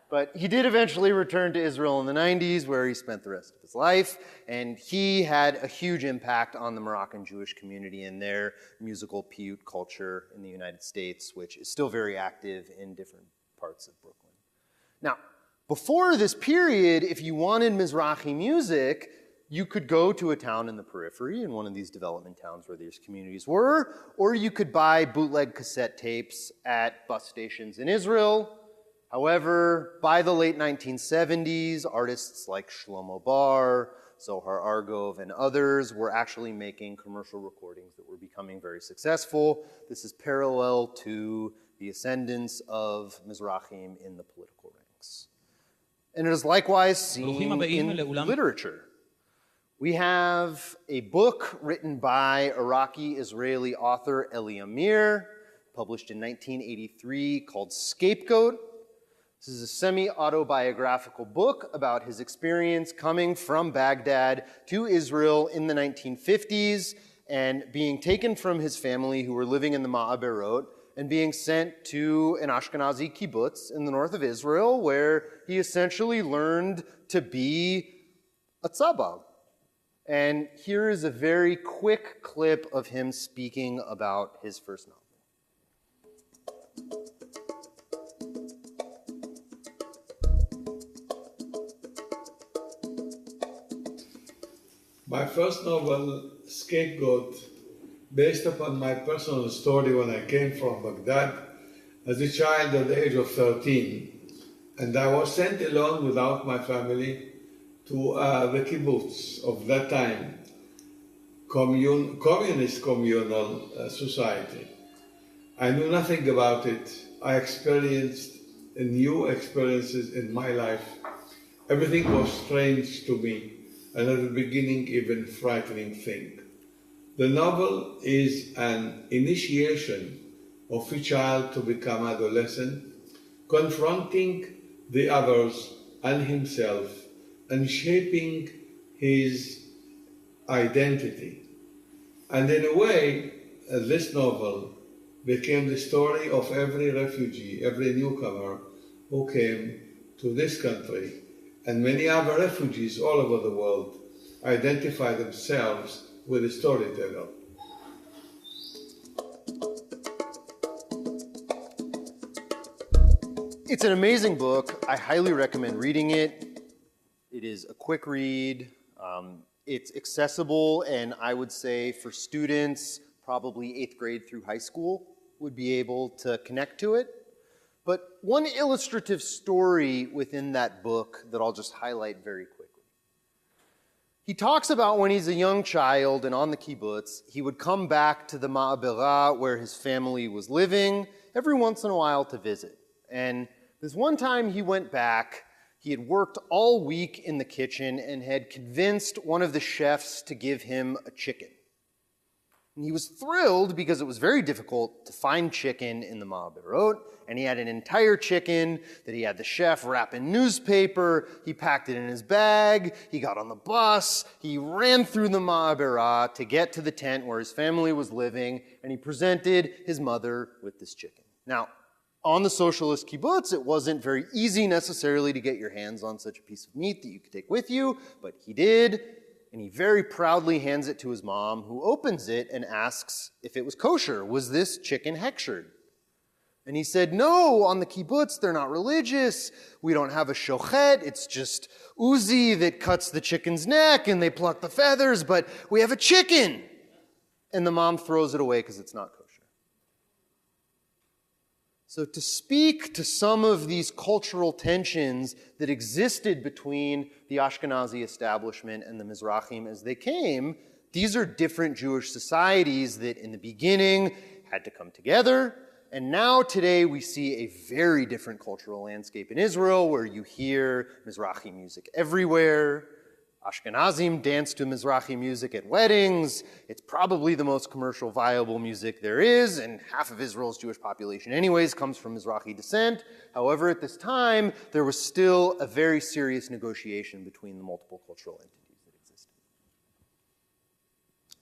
But he did eventually return to Israel in the 90s, where he spent the rest of his life, and he had a huge impact on the Moroccan Jewish community and their musical piyut culture in the United States, which is still very active in different parts of Brooklyn. Now, before this period, if you wanted Mizrahi music, you could go to a town in the periphery, in one of these development towns where these communities were, or you could buy bootleg cassette tapes at bus stations in Israel. However, by the late 1970s, artists like Shlomo Bar, Zohar Argov, and others were actually making commercial recordings that were becoming very successful. This is parallel to the ascendance of Mizrahim in the political ranks. And it is likewise seen in literature. We have a book written by Iraqi-Israeli author Eli Amir, published in 1983, called Scapegoat. This is a semi-autobiographical book about his experience coming from Baghdad to Israel in the 1950s and being taken from his family who were living in the Ma'aberot and being sent to an Ashkenazi kibbutz in the north of Israel, where he essentially learned to be a tzabal. And here is a very quick clip of him speaking about his first novel. My first novel, Scapegoat, based upon my personal story when I came from Baghdad as a child at the age of 13. And I was sent alone without my family to the kibbutz of that time, communist communal society. I knew nothing about it. I experienced new experiences in my life. Everything was strange to me, and at the beginning, even frightening thing. The novel is an initiation of a child to become adolescent, confronting the others and himself, and shaping his identity. And in a way, this novel became the story of every refugee, every newcomer who came to this country. And many other refugees all over the world identify themselves with a storyteller. It's an amazing book. I highly recommend reading it. It is a quick read. It's accessible, and I would say for students, probably 8th grade through high school, would be able to connect to it. But one illustrative story within that book that I'll just highlight very quickly. He talks about when he's a young child and on the kibbutz, he would come back to the Ma'aberah where his family was living every once in a while to visit. And this one time he went back, he had worked all week in the kitchen and had convinced one of the chefs to give him a chicken. And he was thrilled because it was very difficult to find chicken in the Ma'aberot, and he had an entire chicken that he had the chef wrap in newspaper, he packed it in his bag, he got on the bus, he ran through the Ma'aberah to get to the tent where his family was living, and he presented his mother with this chicken. Now, on the socialist kibbutz, it wasn't very easy necessarily to get your hands on such a piece of meat that you could take with you, but he did. And he very proudly hands it to his mom, who opens it and asks if it was kosher. Was this chicken hechshered? And he said, no, on the kibbutz, they're not religious. We don't have a shochet. It's just Uzi that cuts the chicken's neck and they pluck the feathers, but we have a chicken. and the mom throws it away because it's not kosher. So to speak to some of these cultural tensions that existed between the Ashkenazi establishment and the Mizrahim as they came, these are different Jewish societies that in the beginning had to come together. And now today we see a very different cultural landscape in Israel where you hear Mizrahi music everywhere. Ashkenazim dance to Mizrahi music at weddings. It's probably the most commercial viable music there is, and half of Israel's Jewish population anyways comes from Mizrahi descent. However, at this time, there was still a very serious negotiation between the multiple cultural entities that existed.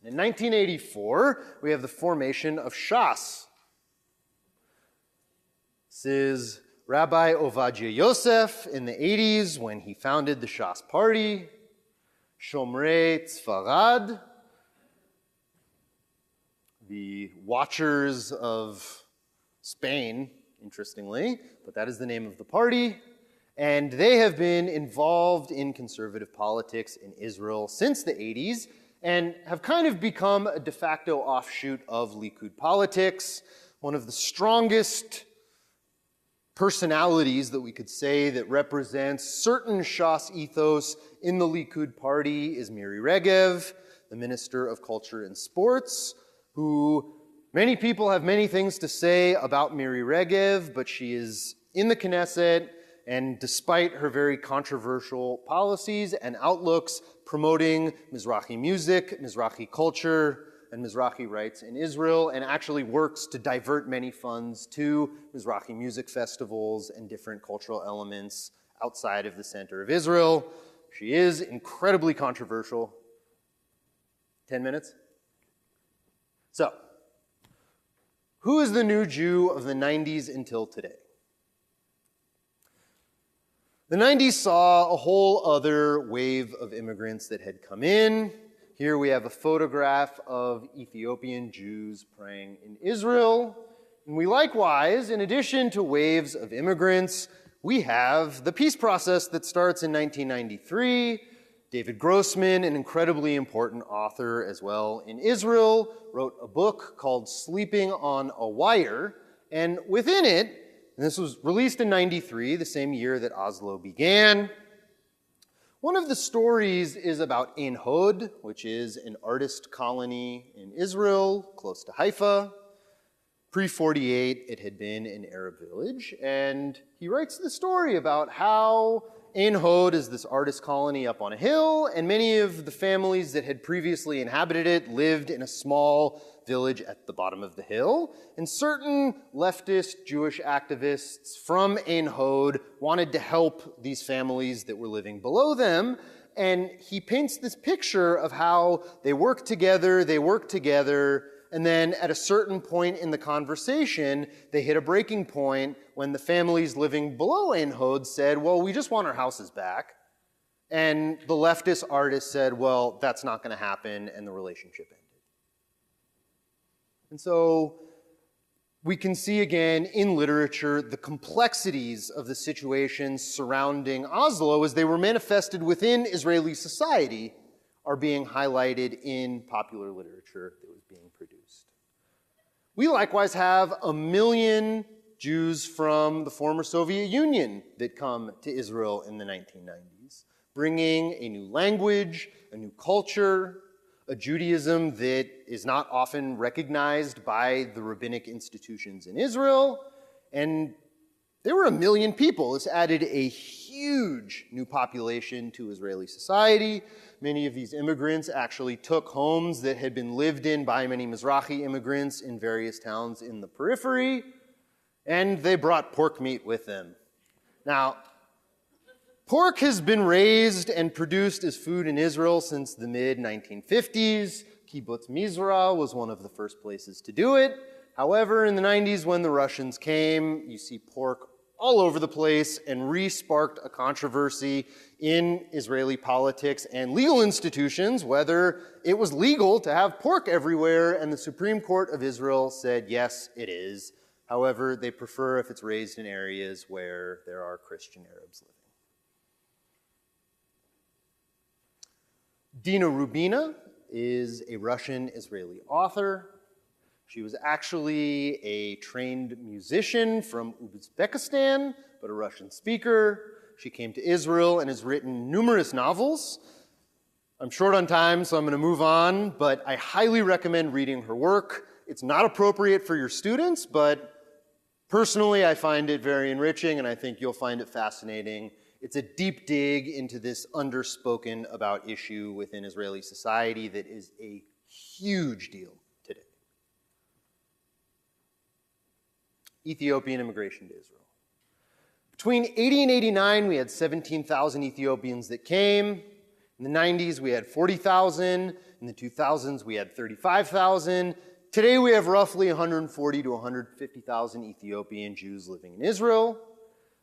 In 1984, we have the formation of SHAS. This is Rabbi Ovadia Yosef in the 80s when he founded the SHAS party. Shomrei Tzfarad, the Watchers of Spain, interestingly, but that is the name of the party. And they have been involved in conservative politics in Israel since the 80s and have kind of become a de facto offshoot of Likud politics. One of the strongest personalities that we could say that represents certain Shas ethos in the Likud party is Miri Regev, the Minister of Culture and Sports, who many people have many things to say about Miri Regev, but she is in the Knesset, and despite her very controversial policies and outlooks promoting Mizrahi music, Mizrahi culture, and Mizrahi rights in Israel, and actually works to divert many funds to Mizrahi music festivals and different cultural elements outside of the center of Israel. She is incredibly controversial. 10 minutes? So, who is the new Jew of the 90s until today? The 90s saw a whole other wave of immigrants that had come in. Here we have a photograph of Ethiopian Jews praying in Israel. And we likewise, in addition to waves of immigrants, we have the peace process that starts in 1993. David Grossman, an incredibly important author as well in Israel, wrote a book called Sleeping on a Wire. And within it, and this was released in 93, the same year that Oslo began, one of the stories is in Ein Hod, which is an artist colony in Israel, close to Haifa. Pre-48, it had been an Arab village, and he writes the story about how Ein Hod is this artist colony up on a hill, and many of the families that had previously inhabited it lived in a small village at the bottom of the hill, and certain leftist Jewish activists from Ein Hod wanted to help these families that were living below them, and he paints this picture of how they work together, and then at a certain point in the conversation, they hit a breaking point when the families living below Ein Hod said, well, we just want our houses back. And the leftist artist said, well, that's not going to happen, and the relationship ended. And so we can see again in literature the complexities of the situations surrounding Oslo as they were manifested within Israeli society are being highlighted in popular literature that was being produced. We likewise have 1 million Jews from the former Soviet Union that come to Israel in the 1990s, bringing a new language, a new culture, a Judaism that is not often recognized by the rabbinic institutions in Israel, and there were 1 million people. This added a huge new population to Israeli society. Many of these immigrants actually took homes that had been lived in by many Mizrahi immigrants in various towns in the periphery, and they brought pork meat with them. Now, pork has been raised and produced as food in Israel since the mid-1950s. Kibbutz MIZRAHI was one of the first places to do it. However, in the 90s when the Russians came, you see pork all over the place and re-sparked a controversy in Israeli politics and legal institutions whether it was legal to have pork everywhere, and the Supreme Court of Israel said, yes, it is. However, they prefer if it's raised in areas where there are Christian Arabs living. Dina Rubina is a Russian-Israeli author. She was actually a trained musician from Uzbekistan, but a Russian speaker. She came to Israel and has written numerous novels. I'm short on time, so I'm going to move on, but I highly recommend reading her work. It's not appropriate for your students, but personally I find it very enriching, and I think you'll find it fascinating. It's a deep dig into this underspoken about issue within Israeli society that is a huge deal today. Ethiopian immigration to Israel. Between 80 and 89, we had 17,000 Ethiopians that came. In the 90s, we had 40,000. In the 2000s, we had 35,000. Today, we have roughly 140 to 150,000 Ethiopian Jews living in Israel.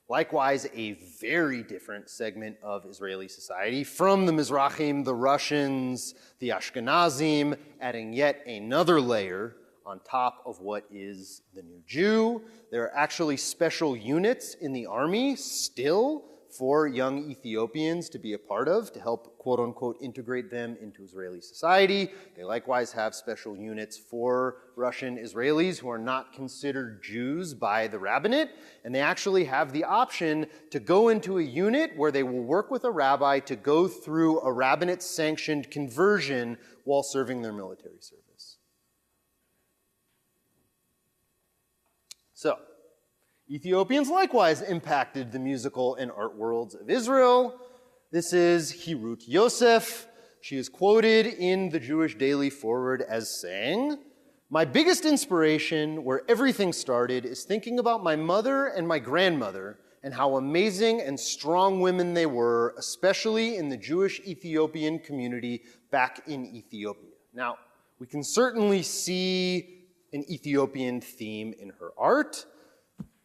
Likewise, a very different segment of Israeli society from the Mizrahim, the Russians, the Ashkenazim, adding yet another layer on top of what is the new Jew. There are actually special units in the army still for young Ethiopians to be a part of, to help, quote unquote, integrate them into Israeli society. They likewise have special units for Russian Israelis who are not considered Jews by the rabbinate, and they actually have the option to go into a unit where they will work with a rabbi to go through a rabbinate-sanctioned conversion while serving their military service. So, Ethiopians likewise impacted the musical and art worlds of Israel. This is Hirut Yosef. She is quoted in the Jewish Daily Forward as saying, "My biggest inspiration, where everything started, is thinking about my mother and my grandmother and how amazing and strong women they were, especially in the Jewish Ethiopian community back in Ethiopia." Now, we can certainly see an Ethiopian theme in her art.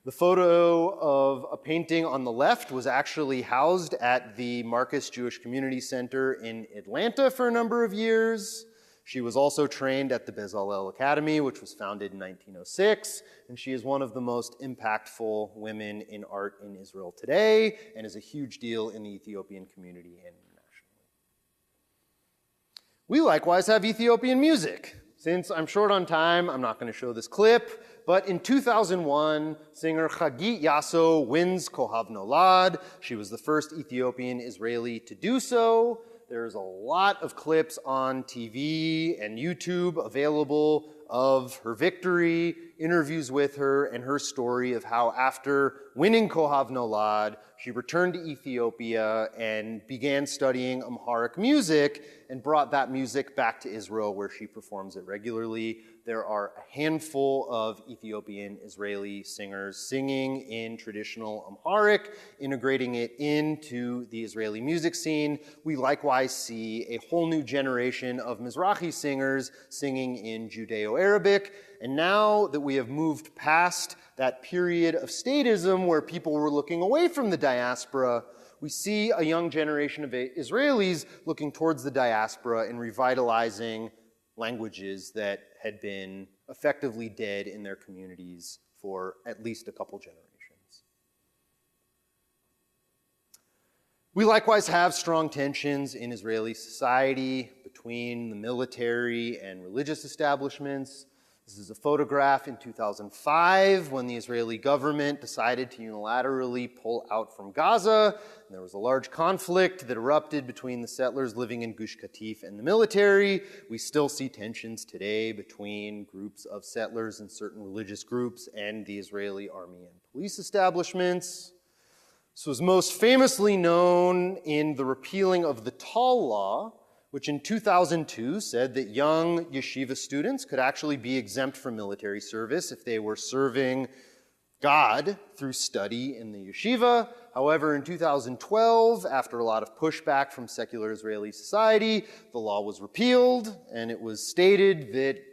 The photo of a painting on the left was actually housed at the Marcus Jewish Community Center in Atlanta for a number of years. She was also trained at the Bezalel Academy, which was founded in 1906, and she is one of the most impactful women in art in Israel today, and is a huge deal in the Ethiopian community and internationally. We likewise have Ethiopian music. Since I'm short on time, I'm not going to show this clip, but in 2001, singer HAGIT YASO wins Kohav Nolad. She was the first Ethiopian Israeli to do so. There's a lot of clips on TV and YouTube available of her victory, interviews with her, and her story of how after winning Kohav Nolad, she returned to Ethiopia and began studying Amharic music and brought that music back to Israel where she performs it regularly. There are a handful of Ethiopian Israeli singers singing in traditional Amharic, integrating it into the Israeli music scene. We likewise see a whole new generation of Mizrahi singers singing in Judeo-Arabic. And now that we have moved past that period of statism where people were looking away from the diaspora, we see a young generation of Israelis looking towards the diaspora and revitalizing languages that had been effectively dead in their communities for at least a couple generations. We likewise have strong tensions in Israeli society between the military and religious establishments. This is a photograph in 2005 when the Israeli government decided to unilaterally pull out from Gaza. And there was a large conflict that erupted between the settlers living in Gush Katif and the military. We still see tensions today between groups of settlers and certain religious groups and the Israeli army and police establishments. This was most famously known in the repealing of the Tal Law, which in 2002 said that young yeshiva students could actually be exempt from military service if they were serving God through study in the yeshiva. However, in 2012, after a lot of pushback from secular Israeli society, the law was repealed, and it was stated that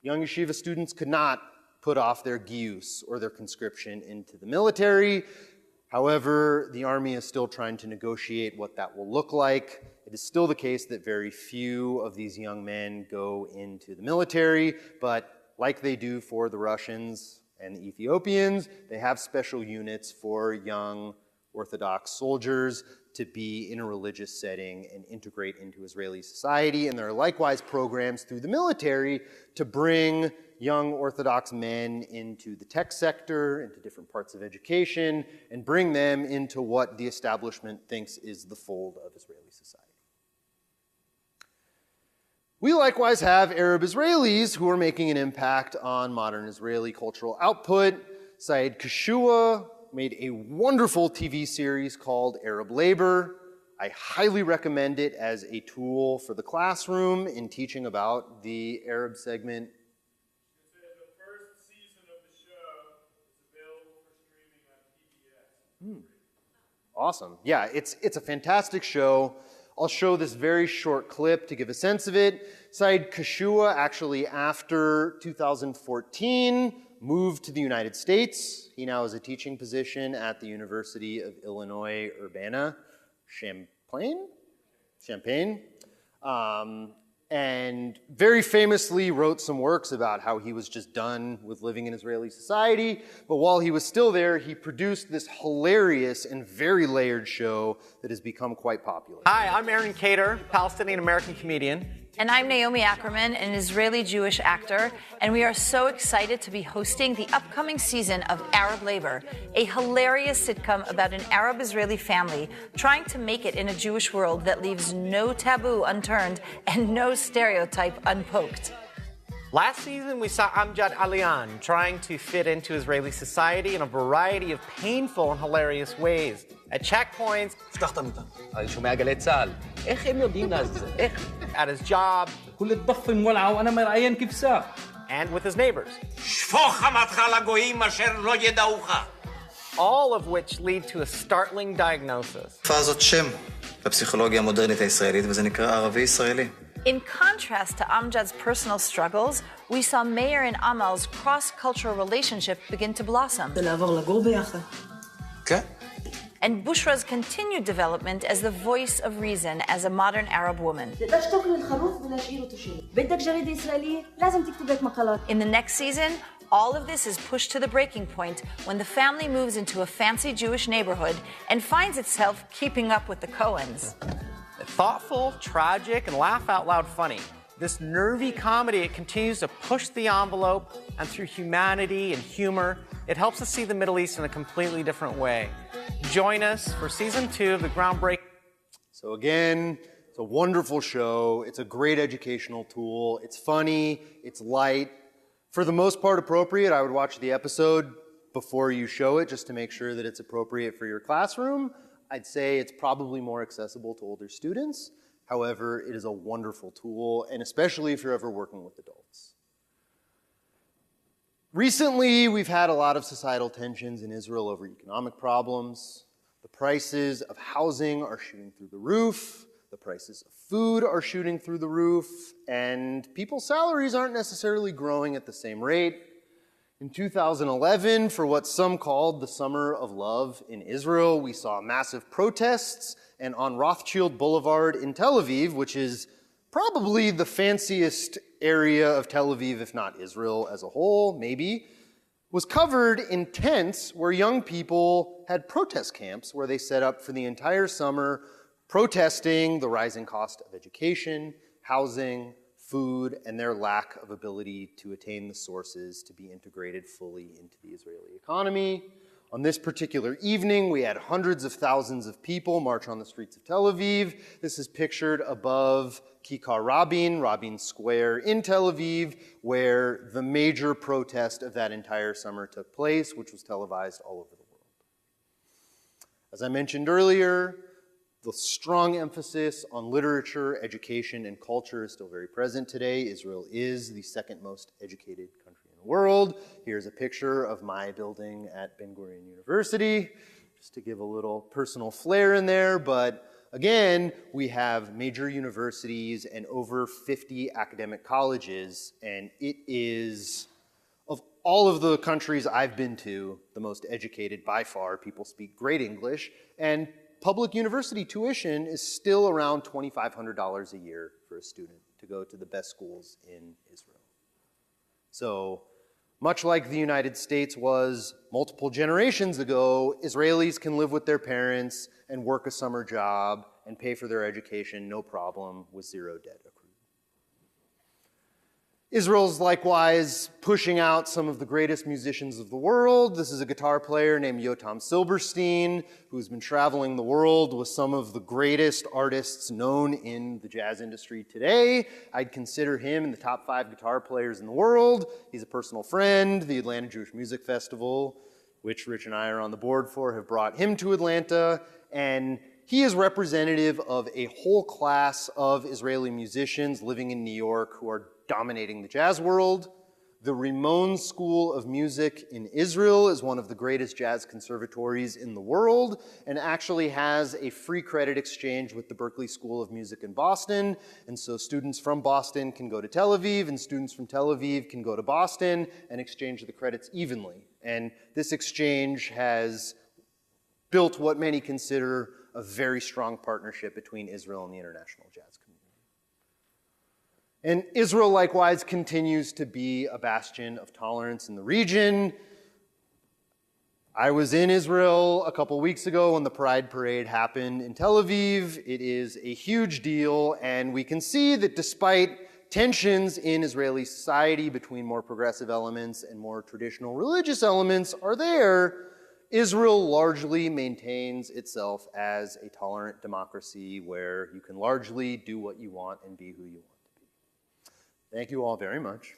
young yeshiva students could not put off their giyus or their conscription into the military. However, the army is still trying to negotiate what that will look like. It is still the case that very few of these young men go into the military, but like they do for the Russians and the Ethiopians, they have special units for young Orthodox soldiers to be in a religious setting and integrate into Israeli society. And there are likewise programs through the military to bring young Orthodox men into the tech sector, into different parts of education, and bring them into what the establishment thinks is the fold of Israeli society. We likewise have Arab Israelis who are making an impact on modern Israeli cultural output. Saeed Kashua made a wonderful TV series called Arab Labor. I highly recommend it as a tool for the classroom in teaching about the Arab segment. The first season of the show is available for streaming on PBS. Awesome. Yeah, it's a fantastic show. I'll show this very short clip to give a sense of it. Saeed Kashua, actually after 2014, moved to the United States. He now has a teaching position at the University of Illinois Urbana-Champaign. And very famously wrote some works about how he was just done with living in Israeli society. But while he was still there, he produced this hilarious and very layered show that has become quite popular. Hi, I'm Aaron Cater, Palestinian-American comedian. And I'm Naomi Ackerman, an Israeli Jewish actor, and we are so excited to be hosting the upcoming season of Arab Labor, a hilarious sitcom about an Arab-Israeli family trying to make it in a Jewish world that leaves no taboo unturned and no stereotype unpoked. Last season, we saw Amjad Alian trying to fit into Israeli society in a variety of painful and hilarious ways. At checkpoints, at his job, and with his neighbors. All of which lead to a startling diagnosis. In contrast to Amjad's personal struggles, we saw Meir and Amal's cross-cultural relationship begin to blossom. And Bushra's continued development as the voice of reason as a modern Arab woman. In the next season, all of this is pushed to the breaking point when the family moves into a fancy Jewish neighborhood and finds itself keeping up with the Cohens. Thoughtful, tragic, and laugh-out-loud funny. This nervy comedy, it continues to push the envelope, and through humanity and humor, it helps us see the Middle East in a completely different way. Join us for season 2 of the groundbreaking. So again, it's a wonderful show. It's a great educational tool. It's funny. It's light. For the most part appropriate. I would watch the episode before you show it just to make sure that it's appropriate for your classroom. I'd say it's probably more accessible to older students. However, it is a wonderful tool, and especially if you're ever working with adults. Recently, we've had a lot of societal tensions in Israel over economic problems. The prices of housing are shooting through the roof. The prices of food are shooting through the roof. And people's salaries aren't necessarily growing at the same rate. In 2011, for what some called the Summer of Love in Israel, we saw massive protests, and on Rothschild Boulevard in Tel Aviv, which is probably the fanciest area of Tel Aviv, if not Israel as a whole, maybe, was covered in tents where young people had protest camps where they set up for the entire summer protesting the rising cost of education, housing, food, and their lack of ability to attain the sources to be integrated fully into the Israeli economy. On this particular evening, we had hundreds of thousands of people march on the streets of Tel Aviv. This is pictured above Kikar Rabin Square in Tel Aviv, where the major protest of that entire summer took place, which was televised all over the world. As I mentioned earlier, the strong emphasis on literature, education, and culture is still very present today. Israel is the second most educated country in the world. Here's a picture of my building at Ben Gurion University, just to give a little personal flair in there. But again, we have major universities and over 50 academic colleges, and it is, of all of the countries I've been to, the most educated by far. People speak great English, and public university tuition is still around $2,500 a year for a student to go to the best schools in Israel. So Much like the United States was multiple generations ago, Israelis can live with their parents and work a summer job and pay for their education, no problem, with zero debt accrued. Israel's likewise pushing out some of the greatest musicians of the world. This is a guitar player named Yotam Silberstein, who's been traveling the world with some of the greatest artists known in the jazz industry today. I'd consider him in the top 5 guitar players in the world. He's a personal friend. The Atlanta Jewish Music Festival, which Rich and I are on the board for, have brought him to Atlanta, and he is representative of a whole class of Israeli musicians living in New York who are dominating the jazz world. The Rimon School of Music in Israel is one of the greatest jazz conservatories in the world and actually has a free credit exchange with the Berklee School of Music in Boston. And so students from Boston can go to Tel Aviv and students from Tel Aviv can go to Boston and exchange the credits evenly. And this exchange has built what many consider a very strong partnership between Israel and the international jazz community. And Israel, likewise, continues to be a bastion of tolerance in the region. I was in Israel a couple weeks ago when the Pride Parade happened in Tel Aviv. It is a huge deal, and we can see that despite tensions in Israeli society between more progressive elements and more traditional religious elements are there, Israel largely maintains itself as a tolerant democracy where you can largely do what you want and be who you want. Thank you all very much.